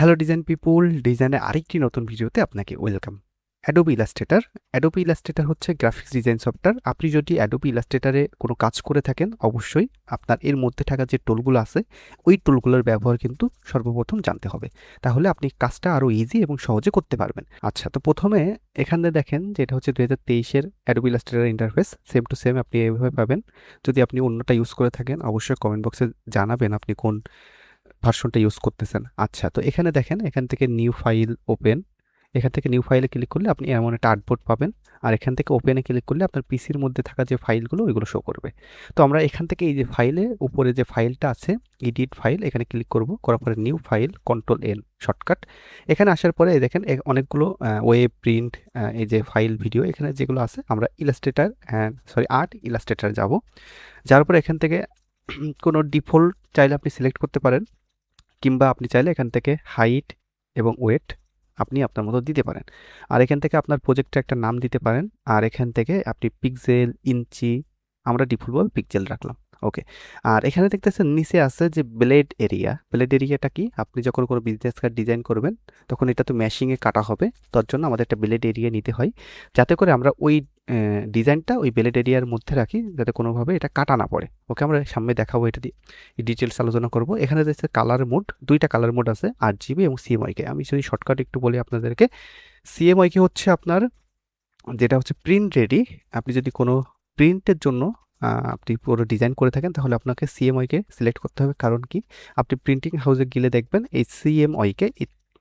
Hello design পিপুল, ডিজাইনের আরেকটি নতুন ভিডিওতে আপনাকে ওয়েলকাম। অ্যাডোবি ইলাস্ট্রেটর হচ্ছে গ্রাফিক্স ডিজাইন সফটওয়্যার। আপনি যদি অ্যাডোবি ইলাস্ট্রেটরে কোনো কাজ করে থাকেন, অবশ্যই আপনার এর মধ্যে থাকা যে টুলগুলো আছে, ওই টুলগুলোর ব্যবহার কিন্তু সর্বপ্রথম জানতে হবে। তাহলে আপনি কাজটা আরও ইজি এবং সহজে করতে পারবেন। আচ্ছা, তো প্রথমে এখানে দেখেন যে এটা হচ্ছে 2023-এর Adobe Illustrator interface. Same to same আপনি এইভাবে পাবেন। যদি আপনি অন্যটা ইউজ করে থাকেন, অবশ্যই কমেন্ট বক্সে জানাবেন আপনি কোন ভার্সনটা ইউজ করতেছেন। আচ্ছা, তো এখানে দেখেন, এখান থেকে নিউ ফাইল ওপেন, এখান থেকে নিউ ফাইলে ক্লিক করলে আপনি এমন একটা আর্টবোর্ড পাবেন। আর এখান থেকে ওপেনে ক্লিক করলে আপনার পিসির মধ্যে থাকা যে ফাইলগুলো ওইগুলো শো করবে। তো আমরা এখান থেকে এই যে ফাইলে উপরে যে ফাইলটা আছে, এডিট ফাইল, এখানে ক্লিক করব। করার পরে new file, control N shortcut. এখানে আসার পরে দেখেন অনেকগুলো ওয়েব প্রিন্ট, এই যে ফাইল ভিডিও এখানে যেগুলো আছে, আমরা আর্ট ইলাস্ট্রেটর যাব। যাওয়ার পরে এখান থেকে কোনো ডিফল্ট চাইলে আপনি সিলেক্ট করতে পারেন, কিংবা আপনি চাইলে এখান থেকে হাইট এবং ওয়েট আপনি আপনার মতো দিতে পারেন। আর এখান থেকে আপনার প্রজেক্টে একটা নাম দিতে পারেন। আর এখান থেকে আপনি পিক্সেল, ইঞ্চি, আমরা ডিফল্টভাবে পিক্সেল রাখলাম। ওকে। আর এখানে দেখতেছেন নিচে আছে যে ব্লেড এরিয়া। ব্লেড এরিয়াটা কি? আপনি যখন কোনো বিজনেস কার্ড ডিজাইন করবেন, তখন এটা তো ম্যাশিংয়ে কাটা হবে। তার জন্য আমাদের একটা ব্লেড এরিয়া নিতে হয়, যাতে করে আমরা ওই ডিজাইনটা ওই ব্লেড এরিয়ার মধ্যে রাখি, যাতে কোনোভাবে এটা কাটা না পড়ে। ওকে, আমরা সামনে দেখাবো, এটা দিয়ে ডিটেলস আলোচনা করব। এখানে দেখছে কালার মোড, দুইটা কালার মোড আছে, RGB এবং CMYK। আমি যদি শর্টকাট একটু বলি আপনাদেরকে, CMYK হচ্ছে আপনার যেটা হচ্ছে প্রিন্ট রেডি। আপনি যদি কোনো প্রিন্টের জন্য আপনি পুরো ডিজাইন করে থাকেন, তাহলে আপনাকে CMYK সিলেক্ট করতে হবে। কারণ কি, আপনি প্রিন্টিং হাউসে গেলে দেখবেন এই CMYK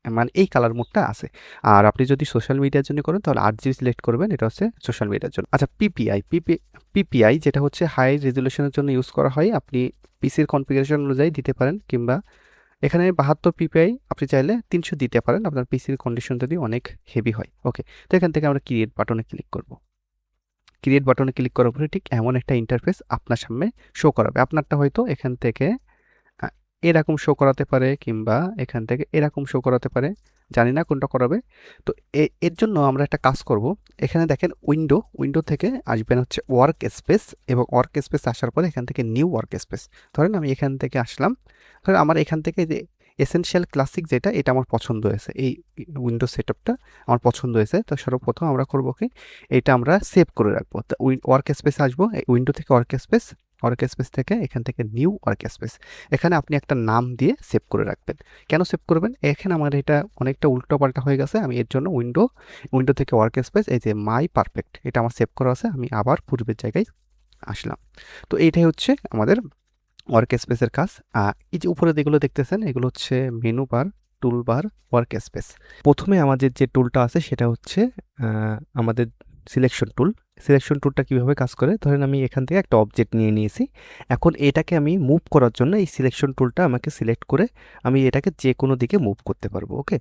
মানে এই কালার মোডটা আছে। আর আপনি যদি সোশ্যাল মিডিয়ার জন্য করেন, তাহলে RGB সিলেক্ট করবেন, এটা হচ্ছে সোশ্যাল মিডিয়ার জন্য। আচ্ছা, পিপিআই যেটা হচ্ছে হাই রেজলিউশনের জন্য ইউজ করা হয়। আপনি পিসির কনফিগারেশন অনুযায়ী দিতে পারেন, কিংবা এখানে 72 পিপিআই আপনি চাইলে 300 দিতে পারেন, আপনার পিসির কন্ডিশন যদি অনেক হেভি হয়। ওকে, তো এখান থেকে আমরা ক্রিয়েট বাটনে ক্লিক করব। ক্রিয়েট বাটনে ক্লিক করার পরে ঠিক এমন একটা ইন্টারফেস আপনার সামনে শো করাবে। আপনারটা হয়তো এখান থেকে এরকম শো করাতে পারে, কিংবা এখান থেকে এরকম শো করাতে পারে, জানি না কোনটা করাবে। তো এর জন্য আমরা একটা কাজ করব। এখানে দেখেন উইন্ডো থেকে আসবেন হচ্ছে ওয়ার্ক স্পেস, এবং ওয়ার্ক স্পেস আসার পরে এখান থেকে নিউ ওয়ার্ক স্পেস। ধরেন আমি এখান থেকে আসলাম, ধরেন আমার এখান থেকে যে এসেনশিয়াল ক্লাসিক যেটা, এটা আমার পছন্দ হয়েছে, এই উইন্ডো সেটআপটা আমার পছন্দ হয়েছে। তো সর্বপ্রথম আমরা করবো কি, এটা আমরা সেভ করে রাখবো। তো ওয়ার্ক স্পেসে আসবো, এই উইন্ডো থেকে ওয়ার্ক স্পেস থেকে এখান থেকে নিউ ওয়ার্ক স্পেস, এখানে আপনি একটা নাম দিয়ে সেভ করে রাখবেন। কেন সেভ করবেন? এখানে আমার এটা অনেকটা উল্টোপাল্টা হয়ে গেছে, আমি এর জন্য উইন্ডো থেকে ওয়ার্ক স্পেস, এই যে মাই পারফেক্ট, এটা আমার সেভ করা আছে, আমি আবার পূর্বের জায়গায় আসলাম। তো এইটাই হচ্ছে আমাদের ওয়ার্ক স্পেসের কাজ। এই যে উপরে যেগুলো দেখতেছেন, এগুলো হচ্ছে মেনু বার, টুল বার, ওয়ার্ক স্পেস। প্রথমে আমাদের যে টুলটা আছে সেটা হচ্ছে আমাদের সিলেকশন টুলটা কীভাবে কাজ করে, ধরেন আমি এখান থেকে একটা অবজেক্ট নিয়ে নিয়েছি। এখন এটাকে আমি মুভ করার জন্য এই সিলেকশন টুলটা আমাকে সিলেক্ট করে আমি এটাকে যে কোনো দিকে মুভ করতে পারবো। ওকে,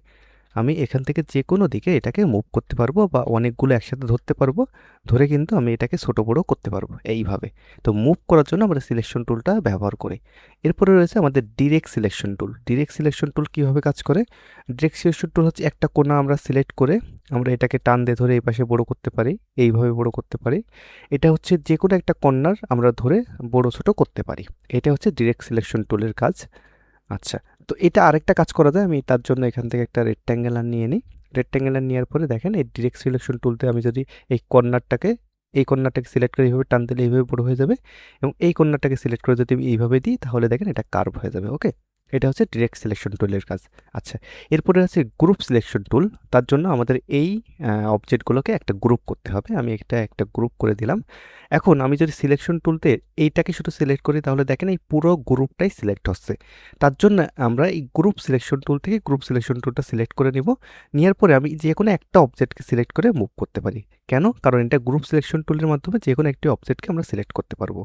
আমি এখান থেকে যে কোনো দিকে এটাকে মুভ করতে পারবো, বা অনেকগুলো একসাথে ধরতে পারবো, ধরে কিন্তু আমি এটাকে ছোটো বড়ো করতে পারবো এইভাবে। তো মুভ করার জন্য আমরা সিলেকশন টুলটা ব্যবহার করি। এরপরে রয়েছে আমাদের ডিরেক্ট সিলেকশন টুল কীভাবে কাজ করে? ডিরেক্ট সিলেকশন টুল হচ্ছে একটা কোণা আমরা সিলেক্ট করে আমরা এটাকে টান দিয়ে ধরে এই পাশে বড়ো করতে পারি, এইভাবে বড়ো করতে পারি। এটা হচ্ছে যে কোনো একটা কর্নার আমরা ধরে বড়ো ছোটো করতে পারি। এটা হচ্ছে ডিরেক্ট সিলেকশন টুলের কাজ। আচ্ছা, তো এটা আরেকটা কাজ করা যায়। আমি তার জন্য এখান থেকে একটা রেক্ট্যাঙ্গেলার নিয়ে নিই। রেক্ট্যাঙ্গেলার নেওয়ার পরে দেখেন, এই ডিরেক্ট সিলেকশন টুলতে আমি যদি এই কর্নারটাকে সিলেক্ট করে এইভাবে টান দিলে এইভাবে বড় হয়ে যাবে, এবং এই কর্নারটাকে সিলেক্ট করে যদি আমি এইভাবে দিই, তাহলে দেখেন এটা কার্ভ হয়ে যাবে। ওকে, এটা হচ্ছে ডিরেক্ট সিলেকশন টুলের কাজ। আচ্ছা, এরপরে আছে গ্রুপ সিলেকশন টুল। তার জন্য আমাদের এই অবজেক্টগুলোকে একটা গ্রুপ করতে হবে। আমি এটা একটা গ্রুপ করে দিলাম। এখন আমি যদি সিলেকশন টুলতে এইটাকে শুধু সিলেক্ট করি, তাহলে দেখেন এই পুরো গ্রুপটাই সিলেক্ট হচ্ছে। তার জন্য আমরা এই গ্রুপ সিলেকশন টুল থেকে গ্রুপ সিলেকশন টুলটা সিলেক্ট করে নিব। নেওয়ার পরে আমি যে কোনো একটা অবজেক্টকে সিলেক্ট করে মুভ করতে পারি। কেন? কারণ এটা গ্রুপ সিলেকশন টুলের মাধ্যমে যে কোনো একটি অবজেক্টকে আমরা সিলেক্ট করতে পারবো।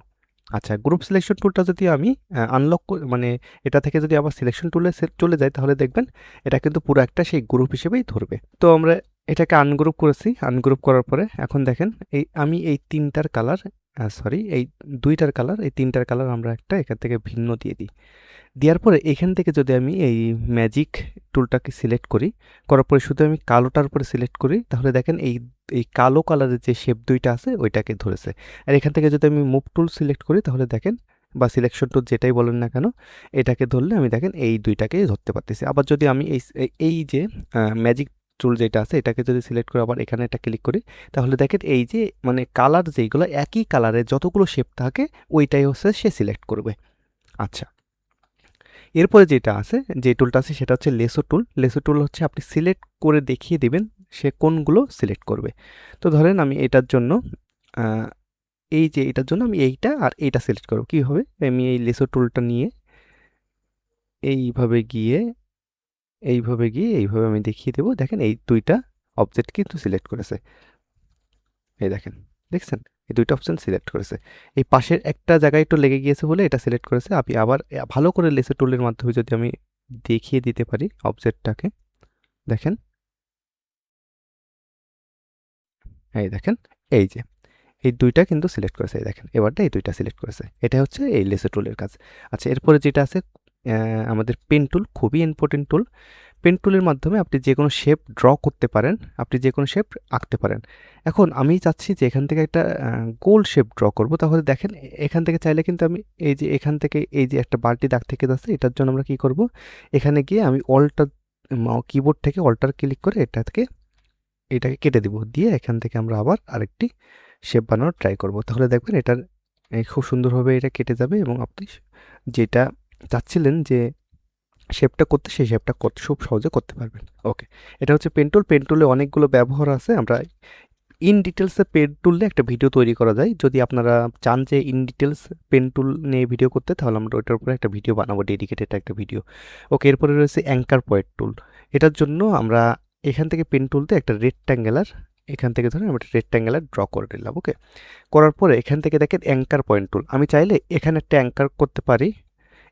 আচ্ছা, গ্রুপ সিলেকশন টুলটা যদি আমি আনলক মানে এটা থেকে যদি আবার সিলেকশন টুলে চলে যাই, তাহলে দেখবেন এটা কিন্তু পুরো একটা সেই গ্রুপ হিসেবেই ধরবে। তো আমরা এটাকে আনগ্রুপ করেছি। আনগ্রুপ করার পরে এখন দেখেন আমি এই তিনটার কালার এই দুইটার কালার, এই তিনটার কালার আমরা একটা এখান থেকে ভিন্ন দিয়ে দিই। দেওয়ার পরে এখান থেকে যদি আমি এই ম্যাজিক টুলটাকে সিলেক্ট করার পরে শুধু আমি কালোটার উপরে সিলেক্ট করি, তাহলে দেখেন এই কালো কালারের যে শেপ দুইটা আছে ওইটাকে ধরেছে। আর এখান থেকে যদি আমি মুভ টুল সিলেক্ট করি, তাহলে দেখেন বা সিলেকশন টুল যেটাই বলেন না কেন, এটাকে ধরলে আমি দেখেন এই দুইটাকেই ধরতে পারতেছি। আবার যদি আমি এই যে ম্যাজিক টুল যেটা আছে এটাকে যদি সিলেক্ট করে আবার এখানে একটা ক্লিক করি, তাহলে দেখেন এই যে মানে কালার যেইগুলো একই কালারের যতগুলো শেপ থাকে ওইটাই হচ্ছে সে সিলেক্ট করবে। আচ্ছা, এরপরে যেটা আছে, যে টুলটা আছে সেটা হচ্ছে লেসো টুল। লেসো টুল হচ্ছে আপনি সিলেক্ট করে দেখিয়ে দিবেন সে কোনগুলো সিলেক্ট করবে। তো ধরেন আমি এটার জন্য এই যে এটার জন্য আমি এইটা আর এইটা সিলেক্ট করব। কীভাবে? আমি এই লেসো টুলটা নিয়ে এইভাবে গিয়ে এইভাবে আমি দেখিয়ে দেবো। দেখেন এই দুইটা অবজেক্ট কিন্তু সিলেক্ট করেছে। এই দেখেন, দেখছেন? এই দুইটা অপশন সিলেক্ট করেছে। এই পাশের একটা জায়গায় একটু লেগে গিয়েছে বলে এটা সিলেক্ট করেছে। আপনি আবার ভালো করে লেসো টুলের মাধ্যমে যদি আমি দেখিয়ে দিতে পারি অবজেক্টটাকে, দেখেন, এই দেখেন, এই যে এই দুইটা কিন্তু সিলেক্ট করেছে। এই দেখেন এবারটা এই দুইটা সিলেক্ট করেছে। এটা হচ্ছে এই লেসো টুলের কাজ। আচ্ছা, এরপরে যেটা আছে আমাদের পেন টুল, খুবই ইম্পর্টেন্ট টুল। পেন টুলের মাধ্যমে আপনি যে কোনো শেপ ড্র করতে পারেন, আপনি যে কোনো শেপ আঁকতে পারেন। এখন আমি চাচ্ছি যে এখান থেকে একটা গোল শেপ ড্র করব। তাহলে দেখেন এখান থেকে চাইলে কিন্তু আমি এই যে এখান থেকে এই যে একটা বালতি দাগ থেকে যাচ্ছে, এটার জন্য আমরা কি করব, এখানে গিয়ে আমি অল্টার কিবোর্ড থেকে অল্টার ক্লিক করে এটাকে কেটে দিব। দিয়ে এখান থেকে আমরা আবার আরেকটি শেপ বানানোর ট্রাই করব। তাহলে দেখবেন এটার খুব সুন্দরভাবে এটা কেটে যাবে এবং আপনি যেটা চাচ্ছিলেন যে শেপটা করতে, সেই শেপটা করতে খুব সহজে করতে পারবেন। ওকে, এটা হচ্ছে পেন টুল। পেন টুলে অনেকগুলো ব্যবহার আছে। আমরা ইন ডিটেলসে পেন টুল নিয়ে একটা ভিডিও তৈরি করা যায়। যদি আপনারা চান যে ইন ডিটেলস পেন টুল নিয়ে ভিডিও করতে, তাহলে আমরা ওইটার উপরে একটা ভিডিও বানাবো, ডেডিকেটেড একটা ভিডিও। ওকে, এরপরে রয়েছে অ্যাঙ্কার পয়েন্ট টুল। এটার জন্য আমরা এখান থেকে পেন টুলতে একটা রেক্ট্যাঙ্গুলার, এখান থেকে ধরে আমরা একটা রেক্ট্যাঙ্গুলার ড্র করে নিলাম। ওকে, করার পরে এখান থেকে দেখেন অ্যাঙ্কার পয়েন্ট টুল। আমি চাইলে এখানে একটা অ্যাঙ্কার করতে পারি,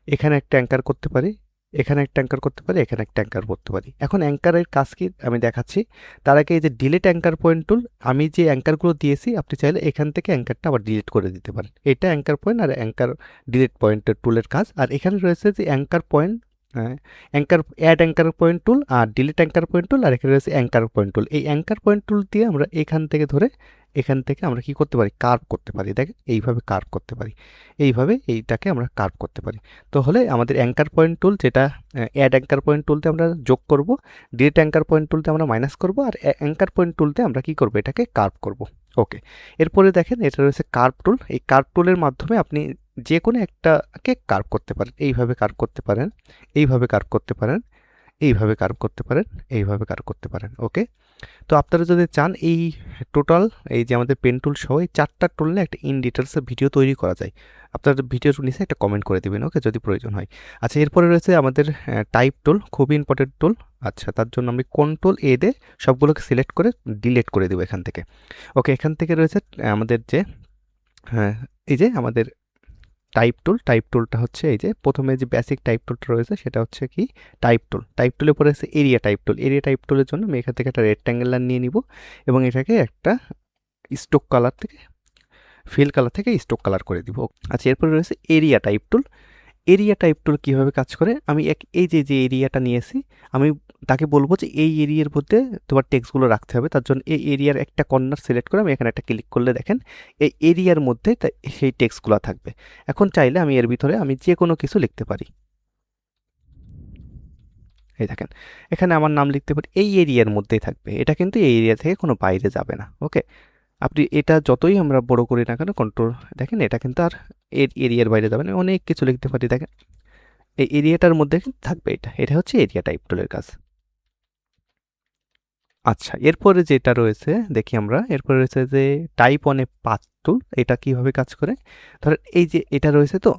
এখানে একটা অ্যাঙ্কার করতে পারি, এখানে একটা অ্যাঙ্কার করতে পারি, এখানে একটা অ্যাঙ্কার করতে পারি। এখন অ্যাঙ্কারের কাজ কি আমি দেখাচ্ছি। তার আগে এই যে ডিলিট অ্যাঙ্কার পয়েন্ট টুল, আমি যে অ্যাঙ্কারগুলো দিয়েছি আপনি চাইলে এখান থেকে অ্যাঙ্কারটা আবার ডিলিট করে দিতে পারেন। এটা অ্যাঙ্কার পয়েন্ট আর অ্যাঙ্কার ডিলিট পয়েন্টের টুলের কাজ। আর এখানে রয়েছে যে anchor point, anchor add anchor point tool আর ডিলিট অ্যাঙ্কার পয়েন্ট টুল, আর এখানে রয়েছে অ্যাঙ্কার পয়েন্ট টুল। এই অ্যাঙ্কার পয়েন্ট টুল দিয়ে আমরা এখান থেকে ধরে এখান থেকে আমরা কি করতে পারি, কার্ভ করতে পারি। দেখেন এইভাবে কার্ভ করতে পারি, এইভাবে এইটাকে আমরা কার্ভ করতে পারি। তো হলে আমাদের অ্যাঙ্কার পয়েন্ট টুল, যেটা অ্যাড অ্যাঙ্কার পয়েন্ট টুলতে আমরা যোগ করব, ডিলিট অ্যাঙ্কার পয়েন্ট টুলতে আমরা মাইনাস করব, আর অ্যাঙ্কার পয়েন্ট টুলতে আমরা কি করব, এটাকে কার্ভ করব। ওকে, এরপরে দেখেন এটা রয়েছে কার্ভ টুল। এই কার্ভ টুলের মাধ্যমে আপনি যে কোনো একটাকে কার্ভ করতে পারেন। এইভাবে কার্ভ করতে পারেন, এইভাবে কার্ভ করতে পারেন, এইভাবে কার্ভ করতে পারেন, এইভাবে কার্ভ করতে পারেন। ওকে, তো আপনারা যদি চান এই টোটাল এই যে আমাদের পেন টুল সহ এই 4টা টুল নিয়ে একটা ইন ডিটেলসে ভিডিও তৈরি করা যায়, আপনারা ভিডিওর নিচে একটা কমেন্ট করে দেবেন। ওকে, যদি প্রয়োজন হয়। আচ্ছা, এরপরে রয়েছে আমাদের টাইপ টুল, খুবই ইম্পর্টেন্ট টুল। আচ্ছা, তার জন্য আমি কন্ট্রোল এ দিয়ে সবগুলোকে সিলেক্ট করে ডিলিট করে দেবো এখান থেকে। ওকে, এখান থেকে রয়েছে আমাদের যে এই যে আমাদের টাইপ টুল। টাইপ টুলটা হচ্ছে এই যে প্রথমে যে বেসিক টাইপ টুলটা রয়েছে সেটা হচ্ছে কি টাইপ টুল। টাইপ টুলের পরে আছে এরিয়া টাইপ টুল। এরিয়া টাইপ টুলের জন্য আমি এখান থেকে একটা রেক্ট্যাঙ্গুলার নিয়ে নিব এবং এটাকে একটা স্টোক কালার থেকে, ফিল কালার থেকে স্টোক কালার করে দিব। আচ্ছা, এরপরে রয়েছে এরিয়া টাইপ টুল। এরিয়া টাইপ টুল কীভাবে কাজ করে, আমি এই যে এরিয়াটা নিয়েছি, আমি তাকে বলবো যে এই এরিয়ার মধ্যে তোমার টেক্সটগুলো রাখতে হবে। তার জন্য এই এরিয়ার একটা কর্নার সিলেক্ট করে আমি এখানে একটা ক্লিক করলে দেখেন এই এরিয়ার মধ্যে সেই টেক্সটগুলো থাকবে। এখন চাইলে আমি এর ভিতরে আমি যে কোনো কিছু লিখতে পারি। এই দেখেন এখানে আমার নাম লিখতে পারি, এই এরিয়ার মধ্যেই থাকবে। এটা কিন্তু এই এরিয়া থেকে কোনো বাইরে যাবে না। ওকে, আপনি এটা যতই আমরা বড় করি না কেন কন্ট্রোল, দেখেন এটা কিন্তু আর এরিয়ার বাইরে যাবে না। অনেক কিছু লিখতে পারি, দেখেন এই এরিয়াটার মধ্যে থাকবে। এটা হচ্ছে এরিয়া টাইপ টুলের কাজ। আচ্ছা, এরপরে যেটা রয়েছে দেখি আমরা, এরপরে রয়েছে যে টাইপ অন এ পাথ টুল। এটা কিভাবে কাজ করে, ধরেন এই যে এটা রয়েছে, তো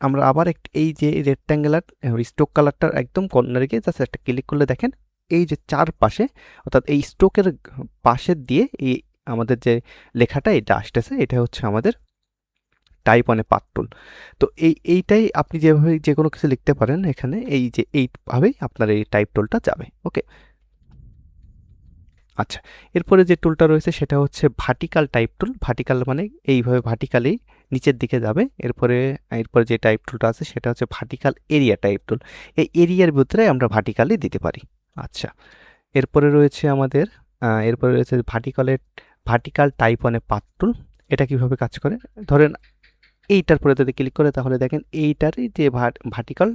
আমরা আবার এই যে রেক্ট্যাঙ্গুলার স্টোক কালারটার একদম কর্নারে গিয়ে জাস্ট একটা ক্লিক করলে দেখেন এই যে চারপাশে, অর্থাৎ এই স্টোকের পাশে দিয়ে এই আমাদের যে লেখাটা এটা আসতেছে, এটা হচ্ছে আমাদের টাইপ অন এ পাথ টুল। তো এইটাই আপনি যেভাবে যে কোনো কিছু লিখতে পারেন এখানে, এই যে এইভাবেই আপনার এই টাইপ টুলটা যাবে। ওকে, আচ্ছা, এরপরে যে টুলটা রয়েছে সেটা হচ্ছে ভার্টিক্যাল টাইপ টুল। ভার্টিক্যাল মানে এইভাবে ভার্টিক্যালি নিচের দিকে যাবে। এরপরে যে টাইপ টুলটা আছে সেটা হচ্ছে ভার্টিক্যাল এরিয়া টাইপ টুল। এই এরিয়ার ভিতরে আমরা ভার্টিক্যালি দিতে পারি। আচ্ছা, এরপরে রয়েছে vertical type on a path টুল। এটা কিভাবে কাজ করে, ধরেন এইটার পরে যদি ক্লিক করে তাহলে দেখেন এইটারই যে ভার্টিক্যাল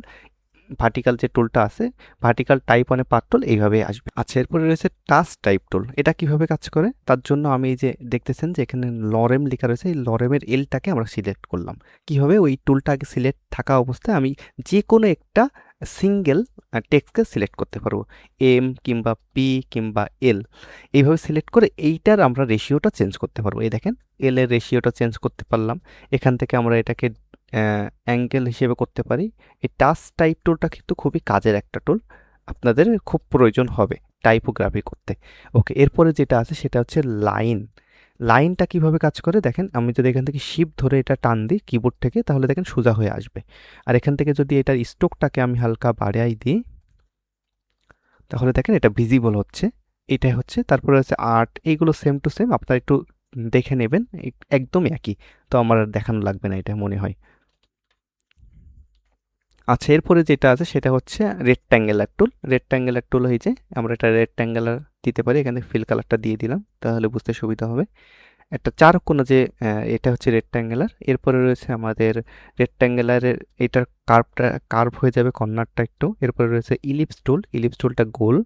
ভার্টিক্যাল যে টুলটা আছে, vertical type on a path টুল, এইভাবে আসবে। আচ্ছা, এরপরে রয়েছে টাচ টাইপ টুল। এটা কিভাবে কাজ করে তার জন্য আমি এই যে দেখতেছেন যে এখানে লরেম লেখা রয়েছে, এই লরেমের এলটাকে আমরা সিলেক্ট করলাম। কিভাবে? ওই টুলটা আগে সিলেক্ট থাকা অবস্থায় আমি যে কোনো একটা সিঙ্গেল টেক্সটকে সিলেক্ট করতে পারবো, এম কিংবা পি কিংবা এল, এইভাবে সিলেক্ট করে এইটার আমরা রেশিওটা চেঞ্জ করতে পারবো। এই দেখেন এল এর রেশিওটা চেঞ্জ করতে পারলাম। এখান থেকে আমরা এটাকে অ্যাঙ্গেল হিসেবে করতে পারি। এই টাচ টাইপ টুলটা কিন্তু খুবই কাজের একটা টুল, আপনাদের খুব প্রয়োজন হবে টাইপোগ্রাফি করতে। ওকে, এরপরে যেটা আছে সেটা হচ্ছে লাইন। লাইনটা কিভাবে কাজ করে দেখেন, আমি যদি এখান থেকে শিফট ধরে এটা টান দিই কিবোর্ড থেকে তাহলে দেখেন সোজা হয়ে আসবে। আর এখান থেকে যদি এটার স্ট্রোকটাকে আমি হালকা বাড়াই দিই তাহলে দেখেন এটা ভিজিবল হচ্ছে। এটাই হচ্ছে। তারপরে হচ্ছে আর্ট, এইগুলো সেম টু সেম, আপনারা একটু দেখে নেবেন, একদম একই। তো আমার আর দেখানো লাগবে না এটা মনে হয়। আচ্ছা, এরপরে যেটা আছে সেটা হচ্ছে রেক্ট্যাঙ্গুলার টুল। রেক্ট্যাঙ্গুলার টুল হয়েছে, আমরা এটা রেক্ট্যাঙ্গুলার দিতে পারি। এখানে ফিল কালারটা দিয়ে দিলাম তাহলে বুঝতে সুবিধা হবে। একটা চারকোনা যে এটা হচ্ছে রেক্ট্যাঙ্গুলার। এরপরে রয়েছে আমাদের রেক্ট্যাঙ্গুলারের এটার কার্ভ হয়ে যাবে কর্নারটা একটু। এরপরে রয়েছে ইলিপস টুল, ইলিপস টুলটা গোল।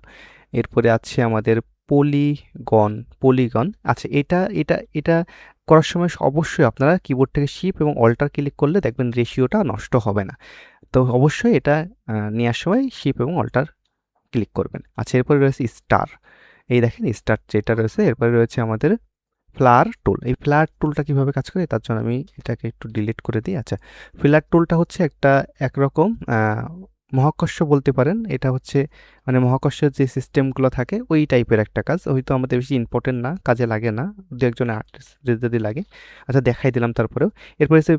এরপরে আছে আমাদের পলিগন, পলিগন। আচ্ছা, এটা এটা এটা করার সময় অবশ্যই আপনারা কিবোর্ড থেকে শিফট এবং অল্টার ক্লিক করলে দেখবেন রেশিওটা নষ্ট হবে না। তো অবশ্যই এটা নেওয়ার সময় শিফট এবং অল্টার ক্লিক করবেন। আচ্ছা, এরপরে রয়েছে স্টার। এই দেখেন স্টার যেটা রয়েছে। এরপরে রয়েছে আমাদের ফ্লার টুল। এই ফ্লার টুলটা কিভাবে কাজ করে তার জন্য আমি এটাকে একটু ডিলিট করে দিই। আচ্ছা, ফ্লার টুলটা হচ্ছে একটা একরকম মহাকর্ষ বলতে পারেন। এটা হচ্ছে মানে মহাকর্ষের যে সিস্টেমগুলো থাকে ওই টাইপের একটা কাজ, হয়তো আমাদের বেশি ইম্পর্টেন্ট না, কাজে লাগে না, দু একজন আর্টিস্ট যদি লাগে। আচ্ছা, দেখাই দিলাম তারপরেও। এরপরে হচ্ছে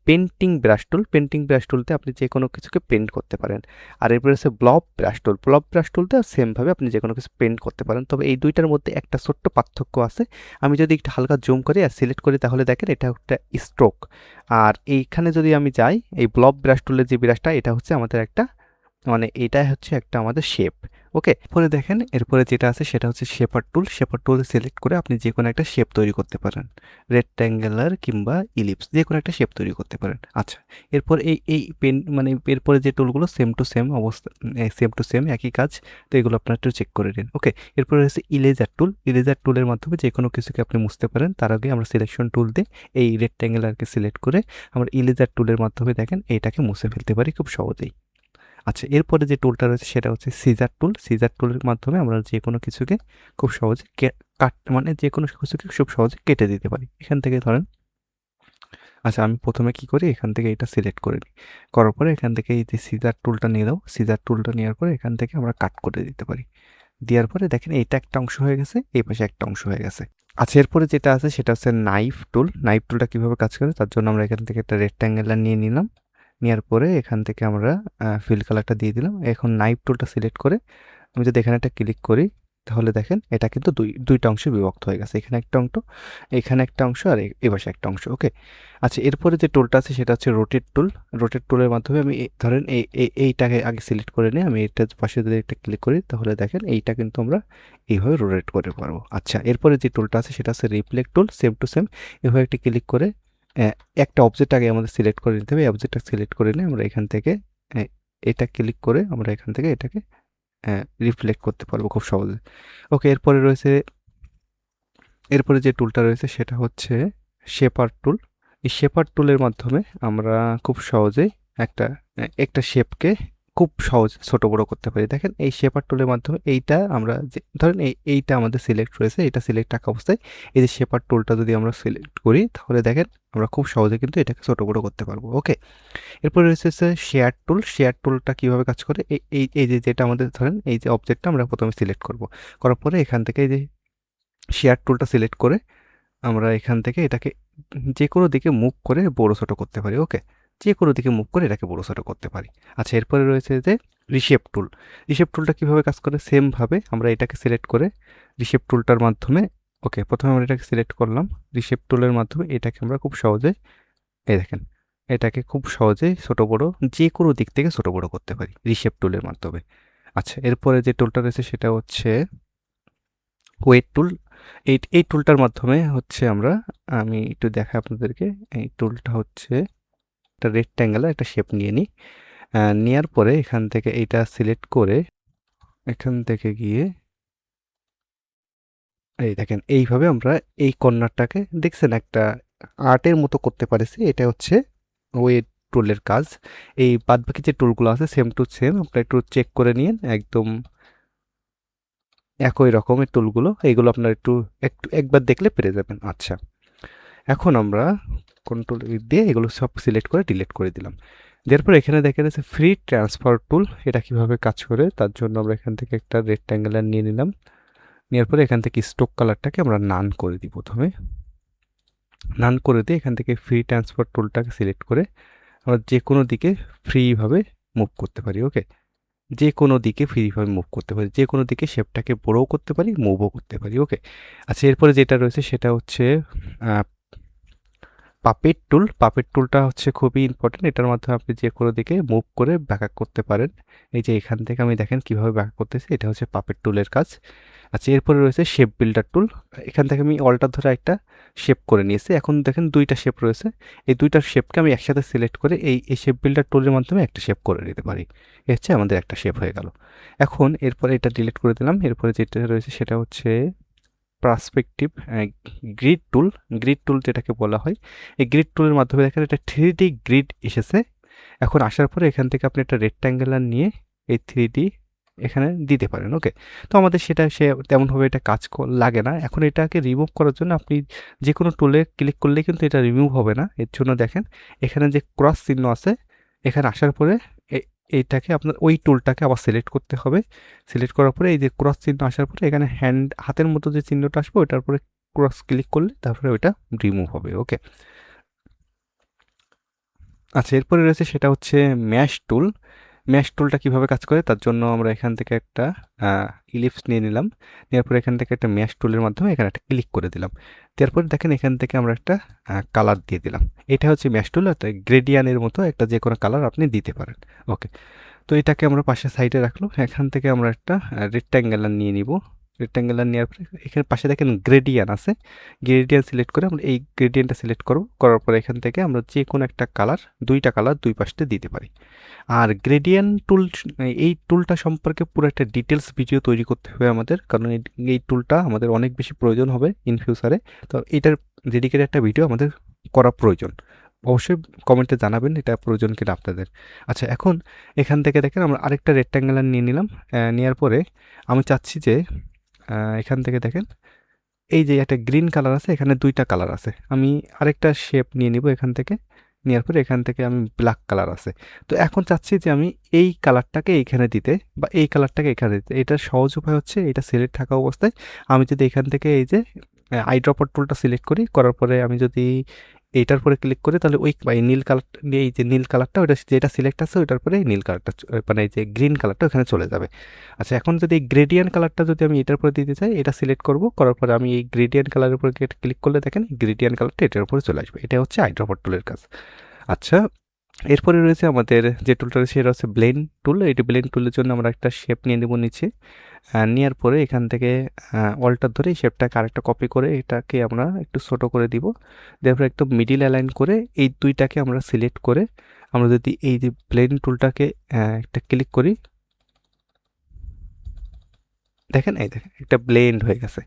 painting brush tool. Painting brush টুলতে আপনি যে কোনো কিছুকে পেন্ট করতে পারেন। আর এরপরে হচ্ছে ব্লব ব্রাশ টুল। ব্লব ব্রাশ টুলতে সেমভাবে আপনি যে কোনো কিছু পেন্ট করতে পারেন, তবে এই দুইটার মধ্যে একটা ছোট্ট পার্থক্য আছে। আমি যদি একটু হালকা জুম করি আর সিলেক্ট করি তাহলে দেখেন এটা একটা স্ট্রোক। আর এইখানে যদি আমি যাই, এই ব্লব ব্রাশ টুলের যে ব্রাশটা, এটা হচ্ছে আমাদের একটা মানে এটাই হচ্ছে একটা আমাদের শেপ। ওকে, পরে দেখেন এরপরে যেটা আছে সেটা হচ্ছে শেপার টুল। শেপার টুল সিলেক্ট করে আপনি যে কোনো একটা শেপ তৈরি করতে পারেন, রেক্ট্যাঙ্গুলার কিংবা ইলিপস, যে কোনো একটা শেপ তৈরি করতে পারেন। আচ্ছা, এরপর এই এই পেন মানে এরপরে যে টুলগুলো সেম টু সেম অবস্থা, সেম টু সেম একই কাজ, তো এগুলো আপনার একটু চেক করে নিন। ওকে, এরপরে হচ্ছে ইরেজার টুল। ইরেজার টুলের মাধ্যমে যে কোনো কিছুকে আপনি মুছতে পারেন। তার আগে আমরা সিলেকশন টুল দিয়ে এই রেক্ট্যাঙ্গুলারকে সিলেক্ট করে আমরা ইরেজার টুলের মাধ্যমে দেখেন এইটাকে মুছে ফেলতে পারি খুব সহজেই। আচ্ছা, এরপরে যে টুলটা রয়েছে সেটা হচ্ছে সিজার টুল। সিজার টুলের মাধ্যমে আমরা যে কোনো কিছুকে খুব সহজে মানে যে কোনো কিছুকে খুব সহজে কেটে দিতে পারি। এখান থেকে ধরেন, আচ্ছা আমি প্রথমে কি করি, এখান থেকে এটা সিলেক্ট করে নিই। করার পরে এখান থেকে এই যে সিজার টুলটা নিয়ে দাও। সিজার টুলটা নেওয়ার পরে এখান থেকে আমরা কাট করে দিতে পারি। দেওয়ার পরে দেখেন এইটা একটা অংশ হয়ে গেছে, এই পাশে একটা অংশ হয়ে গেছে। আচ্ছা, এরপরে যেটা আছে সেটা হচ্ছে নাইফ টুল। নাইফ টুলটা কীভাবে কাজ করে তার জন্য আমরা এখান থেকে একটা রেক্ট্যাঙ্গুলার নিয়ে নিলাম। নেওয়ার পরে এখান থেকে আমরা ফিল কালারটা দিয়ে দিলাম। এখন নাইফ টুলটা সিলেক্ট করে আমি যদি এখানে একটা ক্লিক করি তাহলে দেখেন এটা কিন্তু দুইটা অংশে বিভক্ত হয়ে গেছে। এখানে একটা অংশ, এখানে একটা অংশ, আর এই পাশে একটা অংশ। ওকে, আচ্ছা, এরপরে যে টুলটা আছে সেটা হচ্ছে রোটেট টুল। রোটেট টুলের মাধ্যমে আমি ধরেন এইটাকে আগে সিলেক্ট করে নিই, আমি এইটার পাশে যদি একটা ক্লিক করি তাহলে দেখেন এইটা কিন্তু আমরা এইভাবে রোটেট করে পারবো। আচ্ছা, এরপরে যে টুলটা আছে সেটা হচ্ছে reflect tool. Same to same এভাবে একটা ক্লিক করে একটা অবজেক্ট আগে আমাদের সিলেক্ট করে নিতে হবে। অবজেক্টটা সিলেক্ট করে নিয়ে আমরা এখান থেকে এটা ক্লিক করে আমরা এখান থেকে এটাকে রিফ্লেক্ট করতে পারবো খুব সহজে। ওকে, এরপরে যে টুলটা রয়েছে সেটা হচ্ছে শেপার টুল। এই শেপার টুলের মাধ্যমে আমরা খুব সহজেই একটা একটা শেপকে খুব সহজ ছোট বড় করতে পারি। দেখেন এই শেপার টুলের মাধ্যমে এইটা আমরা যে ধরেন এইটা আমাদের সিলেক্ট রয়েছে, এটা সিলেক্ট থাকা অবস্থায় এই যে শেপার টুলটা যদি আমরা সিলেক্ট করি তাহলে দেখেন আমরা খুব সহজে কিন্তু এটাকে ছোট বড় করতে পারবো। ওকে, এরপরে রয়েছে শেয়ার টুল। শেয়ার টুলটা কীভাবে কাজ করে, এই যে যেটা আমাদের ধরেন এই যে অবজেক্টটা আমরা প্রথমে সিলেক্ট করব, করার পরে এখান থেকে এই যে শেয়ার টুলটা সিলেক্ট করে আমরা এখান থেকে এটাকে যে কোনো দিকে মুভ করে বড় ছোট করতে পারি। ওকে, যে কোনো দিকে মুভ করে এটাকে বড় ছোট করতে পারি। আচ্ছা, এরপরে রয়েছে যে রিশেপ টুল। রিশেপ টুলটা কীভাবে কাজ করে, সেমভাবে আমরা এটাকে সিলেক্ট করে রিশেপ টুলটার মাধ্যমে, ওকে প্রথমে আমরা এটাকে সিলেক্ট করলাম। রিশেপ টুলের মাধ্যমে এটাকে আমরা খুব সহজে এই দেখেন এটাকে খুব সহজেই ছোট বড় যে কোনো দিক থেকে ছোট বড় করতে পারি রিশেপ টুলের মাধ্যমে। আচ্ছা, এরপরে যে টুলটা রয়েছে সেটা হচ্ছে ওয়েট টুল। এই এই টুলটার মাধ্যমে হচ্ছে আমি একটু দেখাই আপনাদেরকে। এই টুলটা হচ্ছে একটা রেক্ট্যাঙ্গুলার একটা শেপ নিয়ে নিই। নেওয়ার পরে এখান থেকে এইটা সিলেক্ট করে এখান থেকে গিয়ে এই দেখেন এইভাবে আমরা এই কর্নারটাকে দেখছেন একটা আর্টের মতো করতে পারছি। এটা হচ্ছে ওই টুলের কাজ। এই বাদবাকি যে টুলগুলো আছে সেম টু সেম আপনারা একটু চেক করে নিন, একদম একই রকমের টুলগুলো। এইগুলো আপনারা একটু একবার দেখলে পেরে যাবেন। আচ্ছা, এখন আমরা কন্ট্রোল দিয়ে এগুলো সব সিলেক্ট করে ডিলিট করে দিলাম। দেওয়ার পর এখানে দেখা যাচ্ছে ফ্রি ট্রান্সফার টুল, এটা কিভাবে কাজ করে তার জন্য আমরা এখান থেকে একটা রেক্ট্যাঙ্গুলার নিয়ে নিলাম। নেওয়ার পরে এখান থেকে স্ট্রোক কালারটাকে আমরা নান করে দিই। প্রথমে নান করে দিয়ে এখান থেকে ফ্রি ট্রান্সফার টুলটাকে সিলেক্ট করে আমরা যে কোনো দিকে ফ্রিভাবে মুভ করতে পারি। ওকে, যে কোনো দিকে ফ্রিভাবে মুভ করতে পারি, যে কোনো দিকে শেপটাকে বড়ও করতে পারি, মুভও করতে পারি। ওকে, আচ্ছা, এরপরে যেটা রয়েছে সেটা হচ্ছে পাপেট টুল। পাপেট টুলটা হচ্ছে খুবই ইম্পর্টেন্ট। এটার মাধ্যমে আপনি যে কোনো দিকে মুভ করে ব্যাক করতে পারেন। এই যে এখান থেকে আমি দেখেন কীভাবে ব্যাক করতেছি, এটা হচ্ছে পাপেট টুলের কাজ। আচ্ছা, এরপরে রয়েছে শেপ বিল্ডার টুল। এখান থেকে আমি অল্টার ধরে একটা শেপ করে নিয়েছি। এখন দেখেন দুইটা শেপ রয়েছে। এই দুইটা শেপকে আমি একসাথে সিলেক্ট করে এই শেপ বিল্ডার টুলের মাধ্যমে একটা শেপ করে নিতে পারি। এ হচ্ছে আমাদের একটা শেপ হয়ে গেল। এখন এরপরে এটা ডিলিট করে দিলাম। এরপরে যেটা রয়েছে সেটা হচ্ছে পার্সপেক্টিভ গ্রিড টুল। গ্রিড টুল যেটাকে বলা হয়, এই গ্রিড টুলের মাধ্যমে দেখেন এটা 3D গ্রিড এসেছে। এখন আসার পরে এখান থেকে আপনি একটা রেক্ট্যাঙ্গুলার নিয়ে এই 3D এখানে দিতে পারেন। ওকে, তো আমাদের সেটা তেমনভাবে এটা কাজ লাগে না। এখন এটাকে রিমুভ করার জন্য আপনি যে কোনো টুলে ক্লিক করলে কিন্তু এটা রিমুভ হবে না। এর জন্য দেখেন এখানে যে ক্রস চিহ্ন আছে, এখানে আসার পরে এইটাকে আপনার ওই টুলটাকে আবার সিলেক্ট করতে হবে। সিলেক্ট করার পরে এই যে ক্রস চিহ্ন আসার পরে এখানে হাতের মতো যে চিহ্নটা আসবে ওটার পরে ক্রস ক্লিক করলে তারপরে ওইটা রিমুভ হবে। ওকে, আচ্ছা, এরপরে রয়েছে সেটা হচ্ছে ম্যাশ টুল। ম্যাশ টুলটা কীভাবে কাজ করে তার জন্য আমরা এখান থেকে একটা ইলিপস নিয়ে নিলাম। নেওয়ার পরে এখান থেকে একটা ম্যাশ টুলের মাধ্যমে এখানে একটা ক্লিক করে দিলাম। তারপরে দেখেন এখান থেকে আমরা একটা কালার দিয়ে দিলাম। এটা হচ্ছে ম্যাশ টুল, একটা গ্রেডিয়ানের মতো একটা যে কোনো কালার আপনি দিতে পারেন। ওকে, তো এটাকে আমরা পাশে সাইডে রাখলাম। এখান থেকে আমরা একটা রেক্ট্যাঙ্গুলার নিয়ে নিব। রেক্ট্যাঙ্গুলার নেওয়ার পরে এখানে পাশে দেখেন গ্রেডিয়ান আছে। গ্রেডিয়ান সিলেক্ট করে আমরা এই গ্রেডিয়ানটা সিলেক্ট করব। করার পরে এখান থেকে আমরা যে কোনো একটা কালার, দুইটা কালার দুই পাশে দিতে পারি। আর গ্রেডিয়ান টুল, এই টুলটা সম্পর্কে পুরো একটা ডিটেলস ভিডিও তৈরি করতে হবে আমাদের, কারণ এই টুলটা আমাদের অনেক বেশি প্রয়োজন হবে ইন ফিউচারে। তো এটার ডেডিকেটেড একটা ভিডিও আমাদের করা প্রয়োজন। অবশ্যই কমেন্টে জানাবেন এটা প্রয়োজন কিনা আপনাদের। আচ্ছা, এখন এখান থেকে দেখেন আমরা আরেকটা রেক্ট্যাঙ্গুলার নিয়ে নিলাম। নেওয়ার পরে আমি চাচ্ছি যে এখান থেকে দেখেন এই যে একটা গ্রিন কালার আছে, এখানে দুইটা কালার আছে। আমি আরেকটা শেপ নিয়ে নিব এখান থেকে। নেওয়ার পরে এখান থেকে আমি ব্ল্যাক কালার আছে। তো এখন চাচ্ছি যে আমি এই কালারটাকে এইখানে দিতে বা এই কালারটাকে এখানে দিতে। এটার সহজ উপায় হচ্ছে এটা সিলেক্ট থাকা অবস্থায় আমি যদি এখান থেকে এই যে আইড্রপার টুলটা সিলেক্ট করি, করার পরে আমি যদি এইটার পরে ক্লিক করি তাহলে ওই এই নীল কালার, এই যে নীল কালারটা ওইটা যেটা সিলেক্ট আছে ওইটার পরে নীল কালারটা মানে এই যে গ্রিন কালারটা ওখানে চলে যাবে। আচ্ছা, এখন যদি এই গ্রেডিয়ান্ট কালারটা যদি আমি এটার উপরে দিতে চাই, এটা সিলেক্ট করব। করার পরে আমি এই গ্রেডিয়ান্ট কালারের উপরে ক্লিক করলে দেখেন গ্রেডিয়ান্ট কালারটা এটার উপরে চলে আসবে। এটা হচ্ছে আইড্রপার টুলের কাজ। আচ্ছা, এরপরে রয়েছে আমাদের যে টুলটা রয়েছে সেটা হচ্ছে ব্লেন্ড টুল। এই ব্লেন্ড টুলের জন্য আমরা একটা শেপ নিয়ে নেব নিচে। নেওয়ার পরে এখান থেকে অল্টার ধরে এই শেপটাকে আরেকটা কপি করে এটাকে আমরা একটু ছোট করে দিব। তারপরে একদম মিডিল অ্যালাইন করে এই দুইটাকে আমরা সিলেক্ট করে আমরা যদি এই যে ব্লেন্ড টুলটাকে একটা ক্লিক করি, দেখেন এই দেখেন একটা ব্লেন্ড হয়ে গেছে।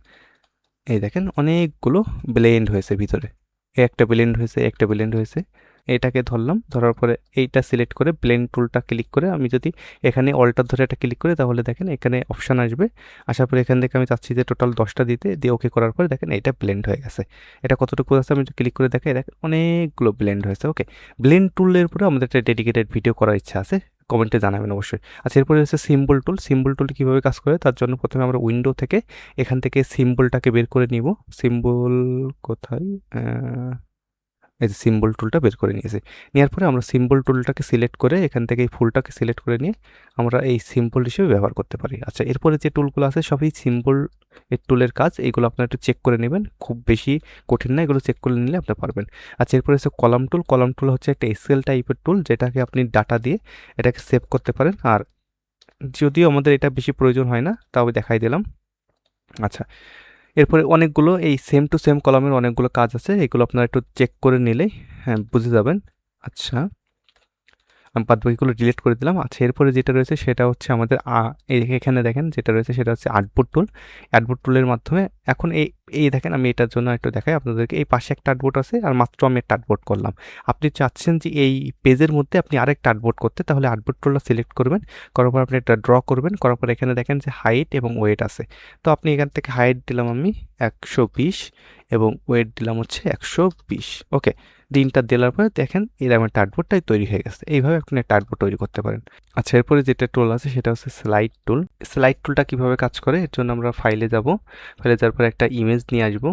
এই দেখেন অনেকগুলো ব্লেন্ড হয়েছে ভিতরে। একটা ব্লেন্ড হয়েছে, একটা ব্লেন্ড হয়েছে। এটাকে ধরলাম, ধরার পরে এইটা সিলেক্ট করে ব্লেন্ড টুলটা ক্লিক করে আমি যদি এখানে অল্টার ধরে এটা ক্লিক করি তাহলে দেখেন এখানে অপশান আসবে। আসার পরে এখান থেকে আমি চাচ্ছি যে টোটাল 10টা দিতে, দিয়ে ওকে করার পরে দেখেন এটা ব্লেন্ড হয়ে গেছে। এটা কতটুকু আছে আমি ক্লিক করে দেখেন অনেকগুলো ব্লেন্ড হয়েছে। ওকে, ব্লেন্ড টুলের উপরে আমাদের একটা ডেডিকেটেড ভিডিও করার ইচ্ছা আছে, কমেন্টে জানাবেন অবশ্যই। আচ্ছা, এরপরে হচ্ছে সিম্বল টুল। সিম্বল টুল কীভাবে কাজ করে তার জন্য প্রথমে আমরা উইন্ডো থেকে এখান থেকে সিম্বলটাকে বের করে নিব। সিম্বল কোথায়, এই যে সিম্বল টুলটা বের করে নিয়েছি। নেওয়ার পরে আমরা সিম্বল টুলটাকে সিলেক্ট করে এখান থেকে এই ফুলটাকে সিলেক্ট করে নিয়ে আমরা এই সিম্বল হিসেবে ব্যবহার করতে পারি। আচ্ছা, এরপরে যে টুলগুলো আছে সবই সিম্বল এর টুলের কাজ। এইগুলো আপনারা একটু চেক করে নেবেন, খুব বেশি কঠিন না, এগুলো চেক করে নিলে আপনি পারবেন। আচ্ছা, এরপরে হচ্ছে কলাম টুল। কলাম টুল হচ্ছে একটা এক্সেল টাইপের টুল, যেটাকে আপনি ডাটা দিয়ে এটাকে সেভ করতে পারেন। আর যদিও আমাদের এটা বেশি প্রয়োজন হয় না, তাও দেখাই দিলাম। আচ্ছা, এরপরে অনেকগুলো এই সেম টু সেম কলামের অনেকগুলো কাজ আছে, এগুলো আপনারা একটু চেক করে নিলেই হ্যাঁ বুঝে যাবেন। আচ্ছা, আমি বাদবাকিগুলো ডিলিট করে দিলাম। আচ্ছা, এরপরে যেটা রয়েছে সেটা হচ্ছে আমাদের এখানে দেখেন যেটা রয়েছে সেটা হচ্ছে আর্টবোর্ড টুল। আর্টবোর্ড টুলের মাধ্যমে এখন এই দেখেন, আমি এটার জন্য একটু দেখাই আপনাদেরকে। এই পাশে একটা আর্টবোর্ড আছে আর মাত্র আমি একটা আর্টবোর্ড করলাম। আপনি চাচ্ছেন যে এই পেজের মধ্যে আপনি আরেকটা আর্টবোর্ড করতে, তাহলে আর্টবোর্ড টুলটা সিলেক্ট করবেন, করার পর আপনি এটা ড্র করবেন, করার পর এখানে দেখেন যে হাইট এবং ওয়েট আছে। তো আপনি এখান থেকে হাইট দিলাম আমি 120 এবং ওয়েট দিলাম হচ্ছে 120। ওকে, দিনটা দেওয়ার পরে দেখেন এরকম একটা আর্টবোর্ডটাই তৈরি হয়ে গেছে। এইভাবে আপনি একটা আর্টবোর্ড তৈরি করতে পারেন। আচ্ছা, এরপরে যেটা টুল আছে সেটা হচ্ছে স্লাইড টুল। স্লাইড টুলটা কিভাবে কাজ করে এর জন্য আমরা ফাইলে যাব, ফাইলে যাওয়ার পরে একটা ইমেজ নিয়ে আসবো।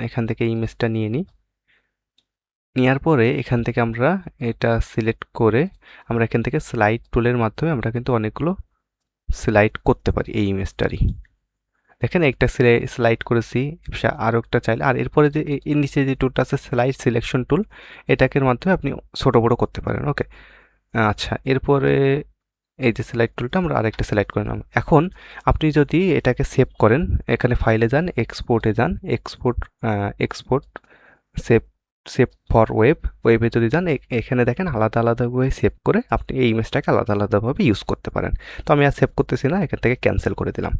এখান থেকে ইমেজটা নিয়ে নিই, নেওয়ার পরে এখান থেকে আমরা এটা সিলেক্ট করে আমরা এখান থেকে স্লাইড টুলের মাধ্যমে আমরা কিন্তু অনেকগুলো স্লাইড করতে পারি এই ইমেজটারই। দেখেন একটা স্লাইড করেছি, আরও একটা চাইলে। আর এরপরে যে এর নিচে যে টুলটা আছে স্লাইড সিলেকশন টুল, এটাকে মাধ্যমে আপনি ছোট বড় করতে পারেন। ওকে, আচ্ছা, এরপরে এই যে স্লাইড টুলটা আমরা আরেকটা সিলেক্ট করে নিলাম। এখন আপনি যদি এটাকে সেভ করেন, এখানে ফাইলে যান, এক্সপোর্টে যান, এক্সপোর্ট সেভ সেভ ফর ওয়েবে যদি যান, এখানে দেখেন আলাদা আলাদাভাবে সেভ করে আপনি এই ইমেজটাকে আলাদা আলাদাভাবে ইউজ করতে পারেন। তো আমি আর সেভ করতেছি না, এখান থেকে ক্যান্সেল করে দিলাম।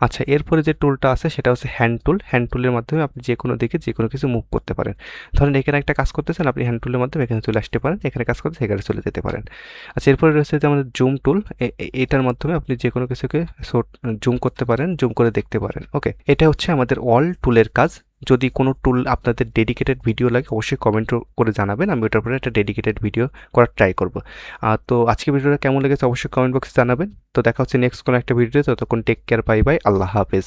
আচ্ছা, এরপরে যে টুলটা আছে সেটা হচ্ছে হ্যান্ড টুল। হ্যান্ড টুলের মাধ্যমে আপনি যে কোনো দিকে যে কোনো কিছু মুভ করতে পারেন। ধরেন এখানে একটা কাজ করতেছেন, আপনি হ্যান্ড টুলের মাধ্যমে এখানে চলে আসতে পারেন, এখানে কাজ করতে এখানে চলে যেতে পারেন। আচ্ছা, এরপরে রয়েছে যে আমাদের জুম টুল। এটার মাধ্যমে আপনি যে কোনো কিছুকে জুম করতে পারেন, জুম করে দেখতে পারেন। ওকে, এটা হচ্ছে আমাদের অল টুলের কাজ। যদি কোনো টুল আপনাদের ডেডিকেটেড ভিডিও লাগে অবশ্যই কমেন্ট করে জানাবেন, আমি ওটার উপরে একটা ডেডিকেটেড ভিডিও করার ট্রাই করব। তো আজকে ভিডিওটা কেমন লেগেছে অবশ্যই কমেন্ট বক্সে জানাবেন। তো দেখা হচ্ছে নেক্সট কোনো একটা ভিডিওতে, ততক্ষণ টেক কেয়ার, বাই বাই, আল্লাহ হাফেজ।